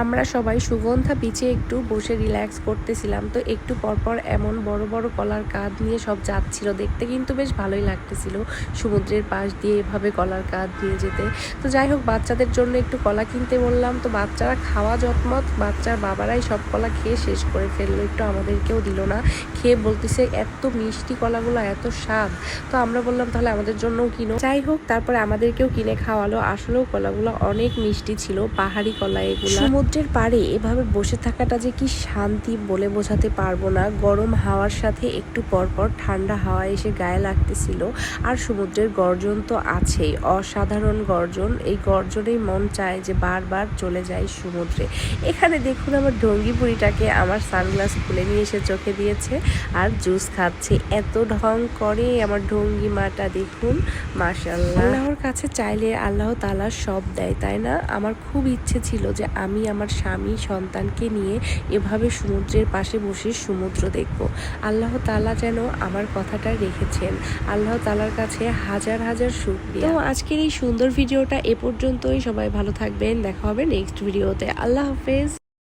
আমরা সবাই সুগন্ধা বিচে একটু বসে রিল্যাক্স করতেছিলাম। তো একটু পরপর এমন বড় বড় কলার কাঁধ নিয়ে সব যাচ্ছিল, দেখতে কিন্তু বেশ ভালোই লাগতেছিল সমুদ্রের পাশ দিয়ে এভাবে কলার কাঁধ দিয়ে যেতে। তো যাই হোক, বাচ্চাদের জন্য একটু কলা কিনতে বললাম, তো বাচ্চারা খাওয়া যৎমত, বাচ্চার বাবারাই সব কলা খেয়ে শেষ করে ফেললো, একটু আমাদেরকেও দিল না। খেয়ে বলতেছে এত মিষ্টি কলাগুলো, এত স্বাদ। তো আমরা বললাম তাহলে আমাদের জন্যও কিনো। যাই হোক, তারপরে আমাদেরকেও কিনে খাওয়ালো। আসলেও কলাগুলো অনেক মিষ্টি ছিল, পাহাড়ি কলা এগুলো। সমুদ্রের পাড়ে এভাবে বসে থাকাটা যে কি শান্তি বলে বোঝাতে পারবো না। গরম হাওয়ার সাথে একটু পরপর ঠান্ডা হাওয়া এসে গায়ে লাগতেছিল। আর সমুদ্রের গর্জন তো আছেই, অসাধারণ গর্জন। এই গর্জনেই মন চায় যে বারবার চলে যায় সমুদ্রে। এখানে দেখুন আমার ঢঙ্গি বুড়িটাকে আমার সানগ্লাস খুলে নিয়ে এসে চোখে দিয়েছে আর জুস খাচ্ছে। এত ঢং করে আমার ঢঙ্গি মাটা, দেখুন মাশাআল্লাহ। আল্লাহর কাছে চাইলে আল্লাহ তাআলা সব দেয়, তাই না? আমার খুব ইচ্ছে ছিল যে আমি আমার স্বামী সন্তানকে নিয়ে এভাবে সমুদ্রের পাশে বসে সমুদ্র দেখব। আল্লাহ তাআলা যেন আমার কথাটা রেখেছেন। আল্লাহ তাআলার কাছে হাজার হাজার শুকরিয়া। তো আজকের এই সুন্দর ভিডিওটা এ পর্যন্তই। সবাই ভালো থাকবেন, দেখা হবে নেক্সট ভিডিওতে। আল্লাহ হাফেজ।